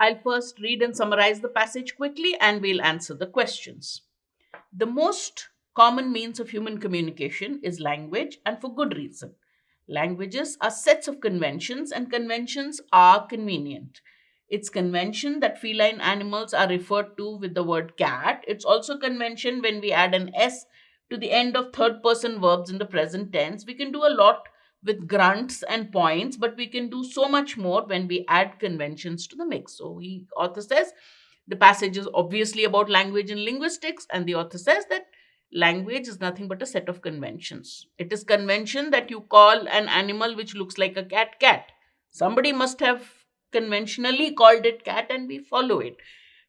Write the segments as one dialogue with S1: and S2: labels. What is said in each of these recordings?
S1: I'll first read and summarize the passage quickly and we'll answer the questions. The most common means of human communication is language, and for good reason. Languages are sets of conventions, and conventions are convenient. It's convention that feline animals are referred to with the word cat. It's also convention when we add an S to the end of third person verbs in the present tense. We can do a lot with grunts and points, but we can do so much more when we add conventions to the mix. So, author says the passage is obviously about language and linguistics, and the author says that language is nothing but a set of conventions. It is convention that you call an animal which looks like a cat cat. Somebody must have conventionally called it cat, and we follow it.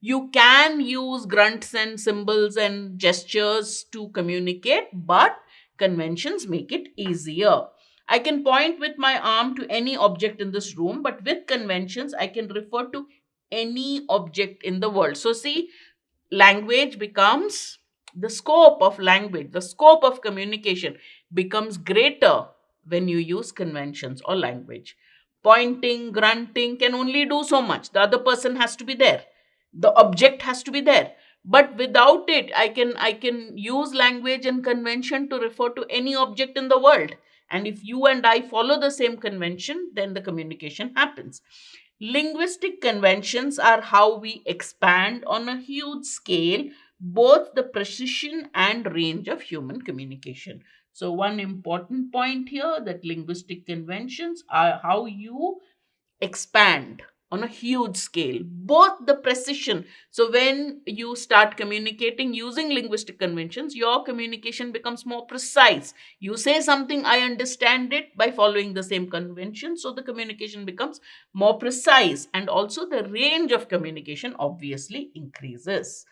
S1: You can use grunts and symbols and gestures to communicate, but conventions make it easier. I can point with my arm to any object in this room, but with conventions, I can refer to any object in the world. So, see, language becomes the scope of language, the scope of communication becomes greater when you use conventions or language. Pointing, grunting can only do so much. The other person has to be there. The object has to be there. But without it, I can use language and convention to refer to any object in the world. And if you and I follow the same convention, then the communication happens. Linguistic conventions are how we expand on a huge scale both the precision and range of human communication. So, one important point here that linguistic conventions are how you expand on a huge scale, both the precision. So, when you start communicating using linguistic conventions, your communication becomes more precise. You say something, I understand it by following the same convention. So, the communication becomes more precise, and also the range of communication obviously increases.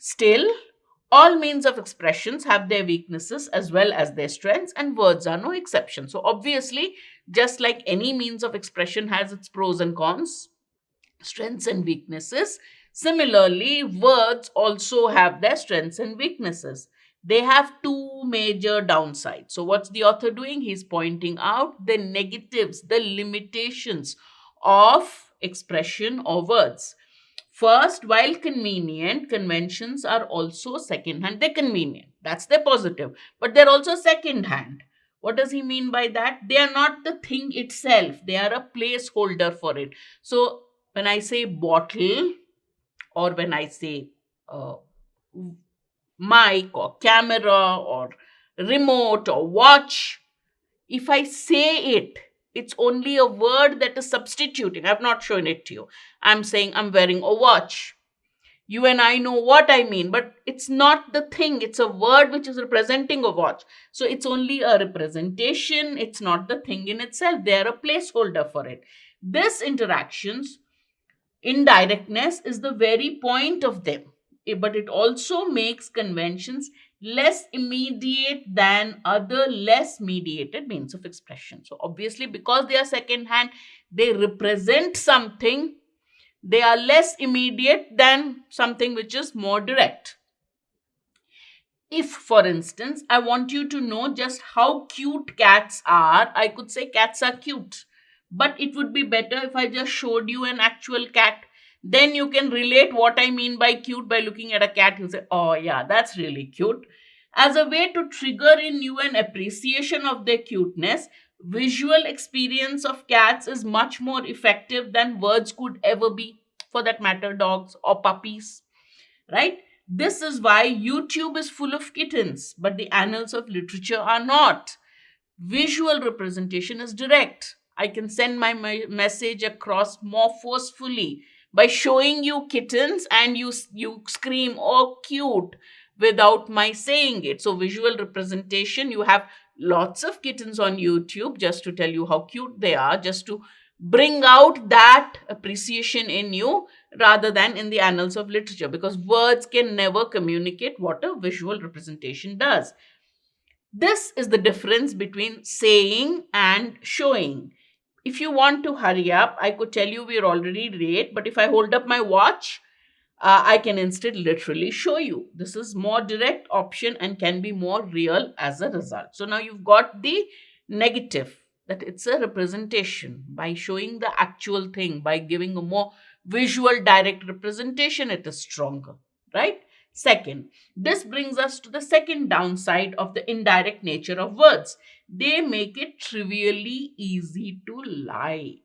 S1: Still, all means of expressions have their weaknesses as well as their strengths, and words are no exception. So, obviously, just like any means of expression has its pros and cons, strengths and weaknesses, similarly, words also have their strengths and weaknesses. They have two major downsides. So, what's the author doing? He's pointing out the negatives, the limitations of expression or words. First, while convenient, conventions are also second hand. They're convenient. That's their positive. But they're also second hand. What does he mean by that? They are not the thing itself, they are a placeholder for it. So, when I say bottle, or when I say uh, mic or camera or remote or watch, if I say it, it's only a word that is substituting. I've not shown it to you. I'm saying I'm wearing a watch. You and I know what I mean, but it's not the thing. It's a word which is representing a watch. So it's only a representation. It's not the thing in itself. They're a placeholder for it. This interactions, indirectness is the very point of them. But it also makes conventions less immediate than other less mediated means of expression. So, obviously, because they are second hand, they represent something, they are less immediate than something which is more direct. If, for instance, I want you to know just how cute cats are, I could say cats are cute. But it would be better if I just showed you an actual cat. Then you can relate what I mean by cute by looking at a cat. You say, oh, yeah, that's really cute. As a way to trigger in you an appreciation of their cuteness, visual experience of cats is much more effective than words could ever be, for that matter, dogs or puppies, right? This is why YouTube is full of kittens, but the annals of literature are not. Visual representation is direct. I can send my message across more forcefully by showing you kittens, and you scream, oh, cute, without my saying it. So, visual representation, you have lots of kittens on YouTube just to tell you how cute they are, just to bring out that appreciation in you rather than in the annals of literature, because words can never communicate what a visual representation does. This is the difference between saying and showing. If you want to hurry up, I could tell you we're already late, but if I hold up my watch, I can instead literally show you. This is more direct option and can be more real as a result. So now you've got the negative, that it's a representation by showing the actual thing, by giving a more visual direct representation, it is stronger, right? Second, this brings us to the second downside of the indirect nature of words. They make it trivially easy to lie.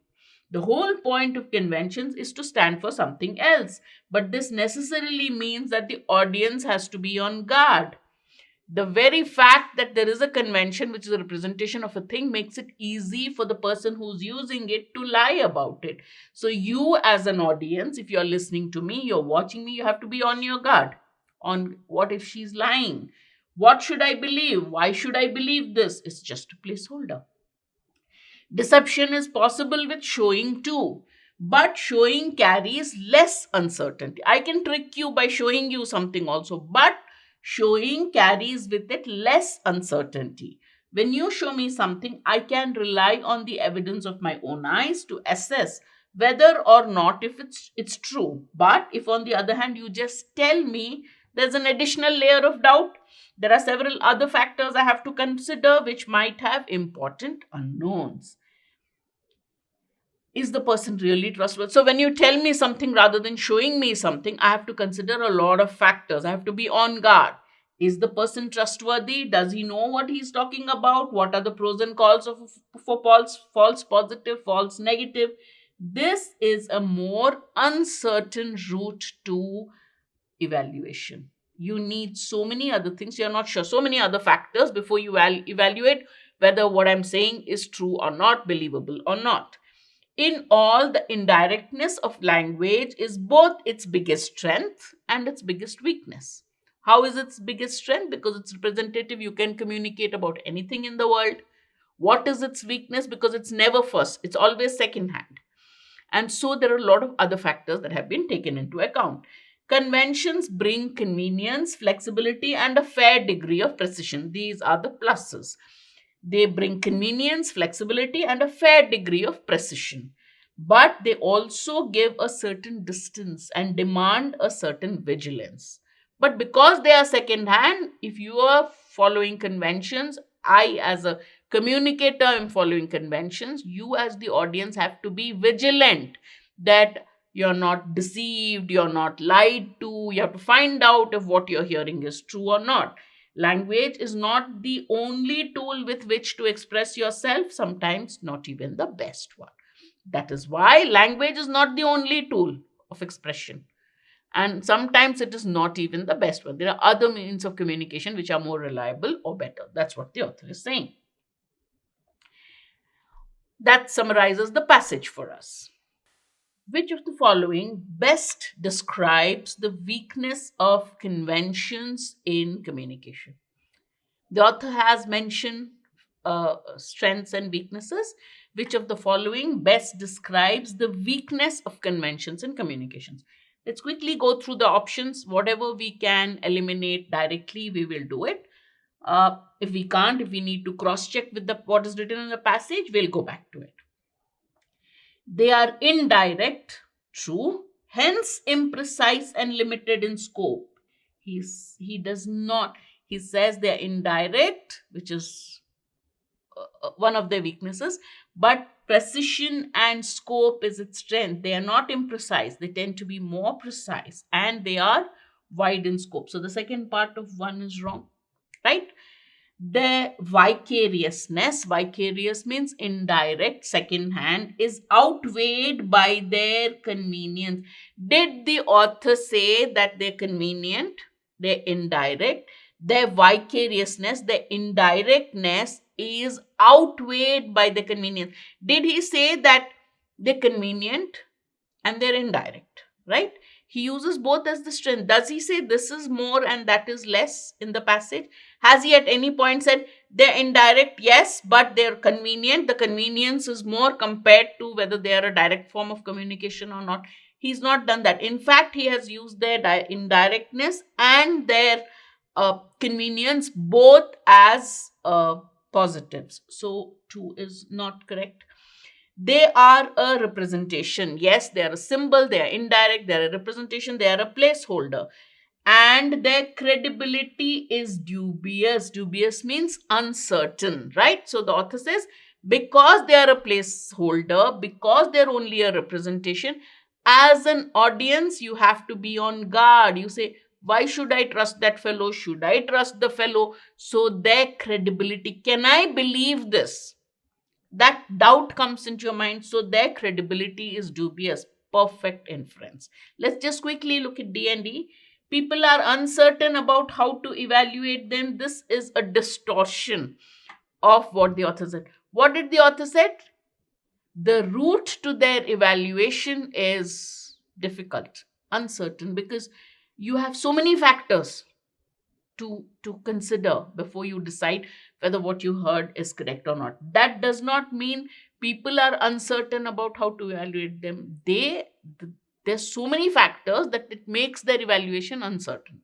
S1: The whole point of conventions is to stand for something else, but this necessarily means that the audience has to be on guard. The very fact that there is a convention which is a representation of a thing makes it easy for the person who's using it to lie about it. So, you as an audience, if you're listening to me, you're watching me, you have to be on your guard. On what if she's lying? What should I believe? Why should I believe this? It's just a placeholder. Deception is possible with showing too, but showing carries less uncertainty. I can trick you by showing you something also, but showing carries with it less uncertainty. When you show me something, I can rely on the evidence of my own eyes to assess whether or not if it's true. But if on the other hand you just tell me, there's an additional layer of doubt. There are several other factors I have to consider which might have important unknowns. Is the person really trustworthy? So when you tell me something rather than showing me something, I have to consider a lot of factors. I have to be on guard. Is the person trustworthy? Does he know what he's talking about? What are the pros and cons of for false positive, false negative? This is a more uncertain route to evaluation. You need so many other things. You're not sure. So many other factors before you evaluate whether what I'm saying is true or not, believable or not. In all, the indirectness of language is both its biggest strength and its biggest weakness. How is its biggest strength? Because it's representative, you can communicate about anything in the world. What is its weakness? Because it's never first, it's always second hand. And so there are a lot of other factors that have been taken into account. Conventions bring convenience, flexibility, and a fair degree of precision. These are the pluses. They bring convenience, flexibility, and a fair degree of precision. But they also give a certain distance and demand a certain vigilance. But because they are second hand, if you are following conventions, I as a communicator am following conventions, you as the audience have to be vigilant that you're not deceived, you're not lied to. You have to find out if what you're hearing is true or not. Language is not the only tool with which to express yourself, sometimes not even the best one. That is why language is not the only tool of expression. And sometimes it is not even the best one. There are other means of communication which are more reliable or better. That's what the author is saying. That summarizes the passage for us. Which of the following best describes the weakness of conventions in communication? The author has mentioned strengths and weaknesses. Which of the following best describes the weakness of conventions in communications? Let's quickly go through the options. Whatever we can eliminate directly, we will do it. If we can't, if we need to cross-check with what is written in the passage, we'll go back to it. They are indirect, true, hence imprecise and limited in scope. He does not, he says they are indirect, which is one of their weaknesses, but precision and scope is its strength. They are not imprecise, they tend to be more precise, and they are wide in scope. So the second part of one is wrong, right? Their vicarious means indirect, second hand, is outweighed by their convenience. Did the author say that they're convenient, they're indirect? Their vicariousness, their indirectness is outweighed by the convenience. Did he say that they're convenient and they're indirect, right? He uses both as the strength. Does he say this is more and that is less in the passage? Has he at any point said they're indirect? Yes, but they're convenient. The convenience is more compared to whether they are a direct form of communication or not. He's not done that. In fact, he has used their indirectness and their convenience both as positives. So 2 is not correct. They are a representation. Yes, they are a symbol, they are indirect, they are a representation, they are a placeholder. And their credibility is dubious. Dubious means uncertain, right? So the author says, because they are a placeholder, because they're only a representation, As an audience, you have to be on guard. You say, why should I trust that fellow? Should I trust the fellow? So their credibility, can I believe this? That doubt comes into your mind, so their credibility is dubious. Perfect inference. Let's just quickly look at D&D. People are uncertain about how to evaluate them. This is a distortion of what the author said. What did the author said? The route to their evaluation is difficult, uncertain, because you have so many factors to consider before you decide whether what you heard is correct or not. That does not mean people are uncertain about how to evaluate them. There's so many factors that it makes their evaluation uncertain.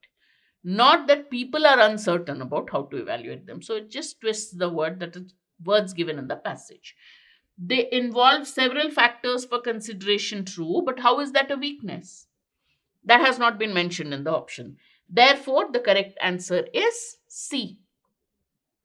S1: Not that people are uncertain about how to evaluate them. So it just twists the word, that is words given in the passage. They involve several factors for consideration, true, but how is that a weakness? That has not been mentioned in the option. Therefore, the correct answer is C.